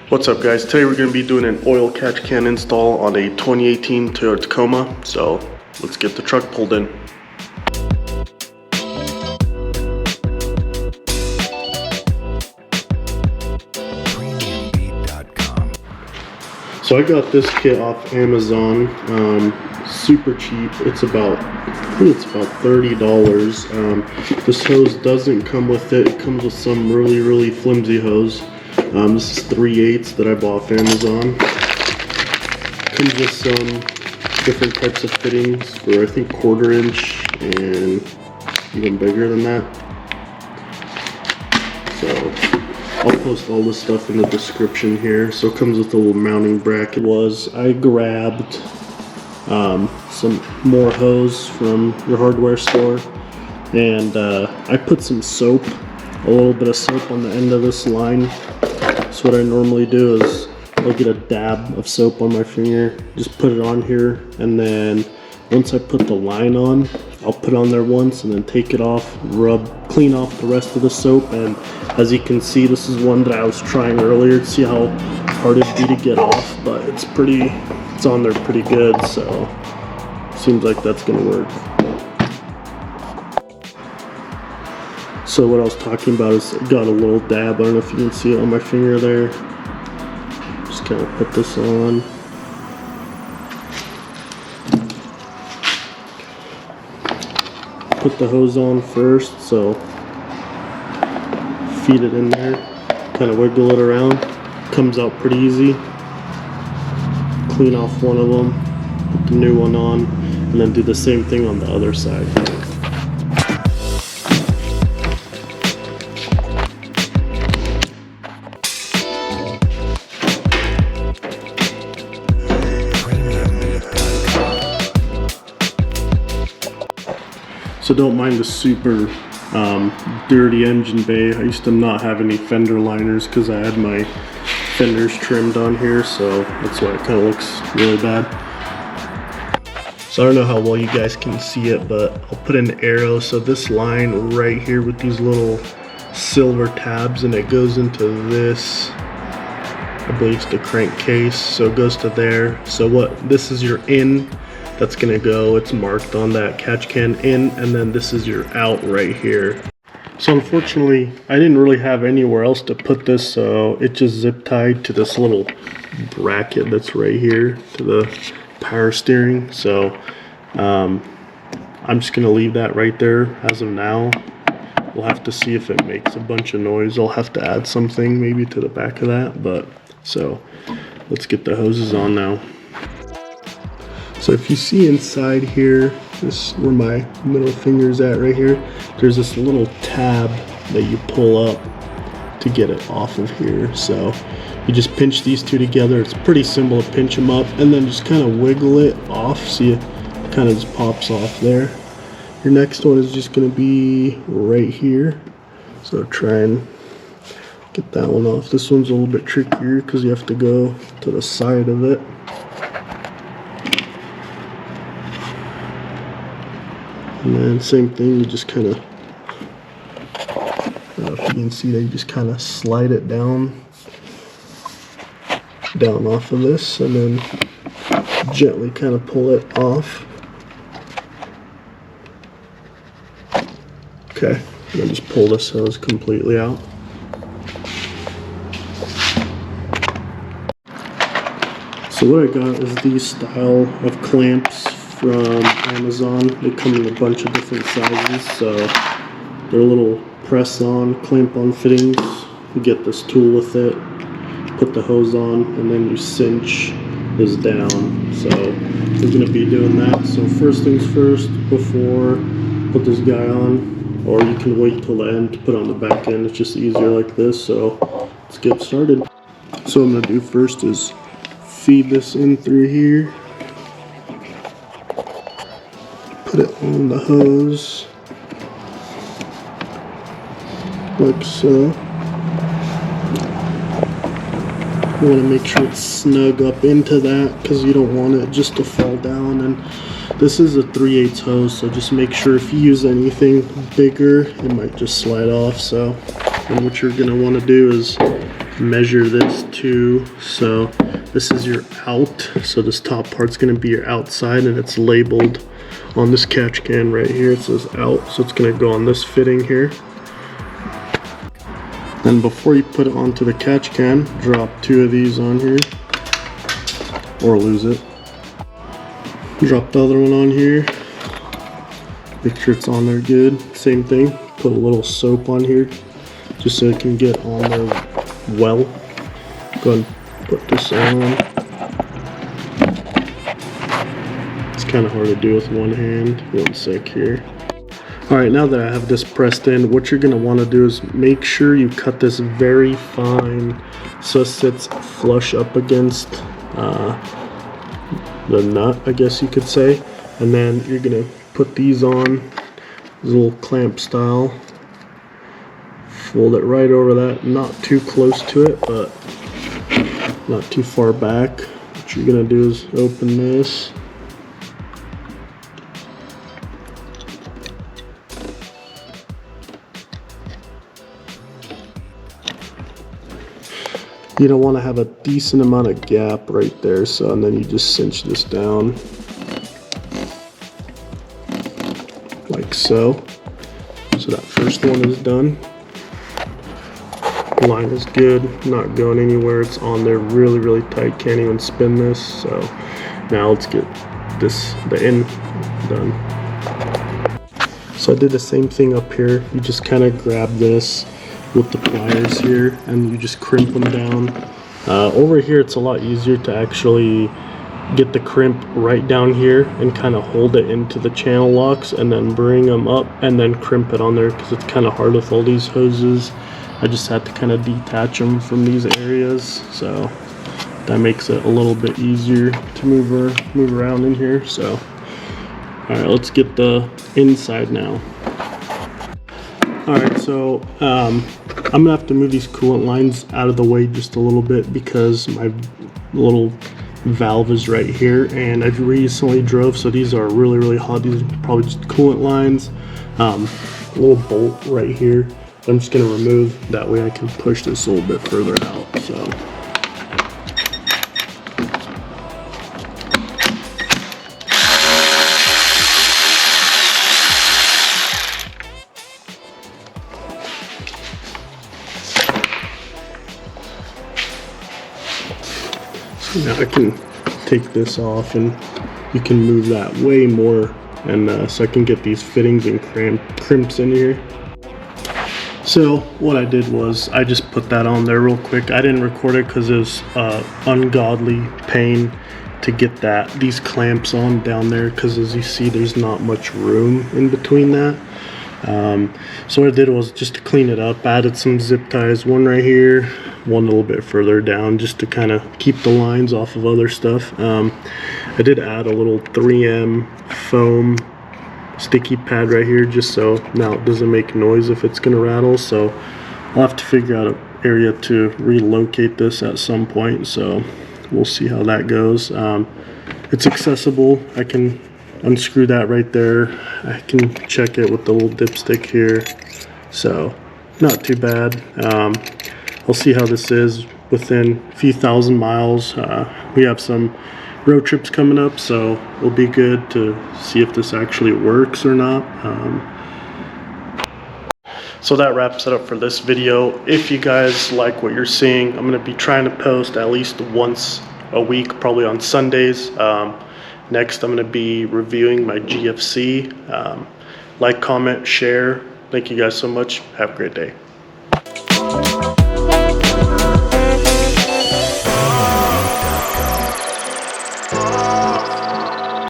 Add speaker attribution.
Speaker 1: What's up guys, today we're going to be doing an oil catch can install on a 2018 Toyota Tacoma, so let's get the truck pulled in. So I got this kit off Amazon, super cheap. It's about, I think it's about $30. This hose doesn't come with it. It comes with some really flimsy hose. This is 3/8 that I bought off Amazon. Comes with some different types of fittings for I think 1/4 inch and even bigger than that. So I'll post all this stuff in the description here. So it comes with a little mounting bracket. I grabbed some more hose from your hardware store, and I put some soap, a little bit of soap on the end of this line. So what I normally do is I'll get a dab of soap on my finger, just put it on here, and then once I put the line on, I'll put it on there once and then take it off, clean off the rest of the soap. And as you can see, this is one that I was trying earlier to see how hard it'd be to get off, but it's on there pretty good, so seems like that's gonna work. So what I was talking about is I got a little dab. I don't know if you can see it on my finger there. Just kind of put this on. Put the hose on first, so feed it in there, kind of wiggle it around. Comes out pretty easy. Clean off one of them, put the new one on, and then do the same thing on the other side. So don't mind the super dirty engine bay. I used to not have any fender liners because I had my fenders trimmed on here, so that's why it kind of looks really bad. So I don't know how well you guys can see it, but I'll put an arrow. So this line right here with these little silver tabs, and it goes into this, I believe it's the crankcase, so it goes to there. So this is your in. That's gonna go, it's marked on that catch can in, and then this is your out right here. So unfortunately, I didn't really have anywhere else to put this, so it just zip tied to this little bracket that's right here to the power steering. So I'm just gonna leave that right there as of now. We'll have to see if it makes a bunch of noise. I'll have to add something maybe to the back of that, but so let's get the hoses on now. So if you see inside here, this is where my middle finger's at right here, there's this little tab that you pull up to get it off of here. So you just pinch these two together. It's pretty simple to pinch them up and then just kind of wiggle it off. See, it kind of just pops off there. Your next one is just going to be right here. So try and get that one off. This one's a little bit trickier because you have to go to the side of it. And then same thing, you just kind of, I don't know if you can see that, you just kind of slide it down off of this, and then gently kind of pull it off. Okay, and then just pull this hose completely out. So what I got is these style of clamps from Amazon. They come in a bunch of different sizes, so they're little press-on, clamp-on fittings. You get this tool with it, put the hose on, and then you cinch this down. So we're going to be doing that. So first things first, before put this guy on, or you can wait till the end to put on the back end. It's just easier like this. So let's get started. So what I'm going to do first is feed this in through here. Put it on the hose, like so. You want to make sure it's snug up into that because you don't want it just to fall down. And this is a 3/8 hose, so just make sure if you use anything bigger, it might just slide off. So and what you're going to want to do is measure this too. So this is your out, so this top part's going to be your outside, and it's labeled on this catch can right here. It says out, so it's going to go on this fitting here. Then before you put it onto the catch can, drop 2 of these on here, or lose it. Drop the other one on here, make sure it's on there good. Same thing, put a little soap on here just so it can get on there well. Go ahead and put this on. It's kind of hard to do with one hand. 1 sec here. Alright, now that I have this pressed in, what you're going to want to do is make sure you cut this very fine so it sits flush up against the nut, I guess you could say. And then you're going to put these on, this little clamp style. Fold it right over that, not too close to it, but not too far back. What you're going to do is open this. You don't want to have a decent amount of gap right there, so and then you just cinch this down like so. So that first one is done. Line is good, not going anywhere. It's on there really, really tight. Can't even spin this. So now let's get the end done. So I did the same thing up here. You just kind of grab this with the pliers here and you just crimp them down. Over here it's a lot easier to actually get the crimp right down here and kind of hold it into the channel locks and then bring them up and then crimp it on there, because it's kind of hard with all these hoses. I just had to kind of detach them from these areas, so that makes it a little bit easier to move around in here. So all right, let's get the inside now. All right, so I'm gonna have to move these coolant lines out of the way just a little bit because my little valve is right here and I recently drove, so these are really, really hot. These are probably just coolant lines. A little bolt right here I'm just gonna remove, that way I can push this a little bit further out. So now I can take this off and you can move that way more, and so I can get these fittings and crimps in here. So what I did was I just put that on there real quick. I didn't record it because it was ungodly pain to get these clamps on down there, because as you see there's not much room in between that. So what I did was just to clean it up, added some zip ties, one right here, one a little bit further down, just to kind of keep the lines off of other stuff. I did add a little 3M foam sticky pad right here, just so now it doesn't make noise if it's gonna rattle. So I'll have to figure out an area to relocate this at some point, so we'll see how that goes. It's accessible. I can unscrew that right there. I can check it with the little dipstick here, so not too bad. I'll see how this is within a few thousand miles. We have some road trips coming up, so it'll be good to see if this actually works or not. So that wraps it up for this video. If you guys like what you're seeing, I'm going to be trying to post at least once a week, probably on Sundays. Next, I'm going to be reviewing my GFC. Like, comment, share. Thank you guys so much. Have a great day.